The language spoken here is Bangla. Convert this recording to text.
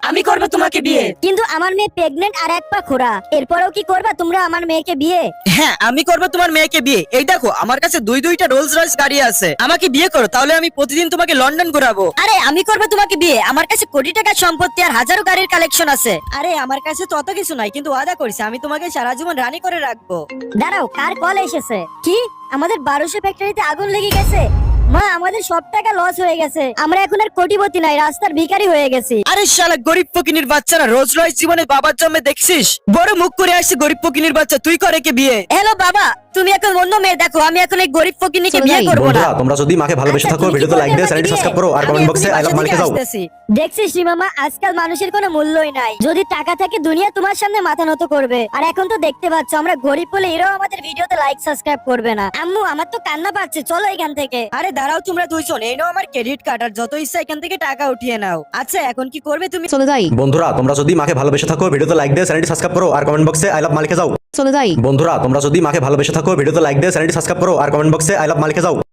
আমি করব তোমাকে বিয়ে। কিন্তু আমার মেয়ে প্রেগনেন্ট আর এক পা খোড়া, এরপরেও কি করবা তোমরা আমার মেয়েকে বিয়ে? হ্যাঁ, আমি করব তোমার মেয়েকে বিয়ে। এই দেখো, আমার কাছে দুইটা রোলস রয়েস গাড়ি আছে। আমাকে বিয়ে করো, তাহলে আমি প্রতিদিন তোমাকে লন্ডন ঘোরাবো। আরে আমি করব তোমাকে বিয়ে, আমার কাছে কোটি টাকার সম্পত্তি আর হাজারো গাড়ির কালেকশন আছে। আরে আমার কাছে তো অত কিছু নাই, কিন্তু ওয়াদা করেছি আমি তোমাকে সারা জীবন রানী করে রাখবো। দাঁড়াও, কার কল এসেছে? কি আমাদের 1200 ফ্যাক্টরিতে আগুন লেগে গেছে? মা, আমাদের সব টাকা লস হয়ে গেছে, আমরা এখন আর কোটিপতি নাই, রাস্তার ভিখারি হয়ে গেছি। আরে শালা গরিব ফকিনির বাচ্চারা, রোজ রয়েস জীবনে বাবার জন্মে দেখছিস? বড় মুখ করে আসছে গরিব ফকিনির বাচ্চা, তুই করে কে বিয়ে? হ্যালো বাবা, তুমি এখন অন্য মেয়ে দেখো, আমি এখন এই গরিব ফকিনিকে বিয়ে করব না। বন্ধুরা তোমরা যদি মাকে ভালোবেসে আচ্ছা, থাকো তুমি কি ভিডিওতে লাইক করবে দিয়ে চ্যানেলটি আমাকে সাবস্ক্রাইব করো আর বিয়ে? কমেন্ট আমি বক্সে এখনই আই লাভ বাসা মালিকে থেকে যাও। আসতেছি। দেখছিস মামা, আজকাল মানুষের কোনো মূল্যই নাই, যদি টাকা থাকে দুনিয়া তোমার সামনে মাথা নত করবে। আর এখন তো দেখতে পাচ্ছ আমরা গরিব বলে এরাও আমাদের ভিডিওতে লাইক সাবস্ক্রাইব করবে না। আম্মু, আমার তো কান্না পাচ্ছে, চলো এখান থেকে। আরে দাঁড়াও তোমরা দুইজন, এই নাও আমার ক্রেডিট কার্ড, আর যত ইচ্ছা এখান থেকে টাকা উঠিয়ে নাও। আচ্ছা এখন কি করবে তুমি? চলে যাই বন্ধুরা তোমরা যদি মাকে ভালোবেসে থাকো ভিডিওতে লাইক দিয়ে চ্যানেলটি সাবস্ক্রাইব করো আর কমেন্ট বক্সে আই লাভ মালিকে যাও। চলে যাই বন্ধুরা তোমরা যদি মাকে ভালোবেসে থাকো ভিডিওতে লাইক দিয়ে চ্যানেলটি সাবস্ক্রাইব করো আর কমেন্ট বক্সে আই লাভ মালিকে যাও।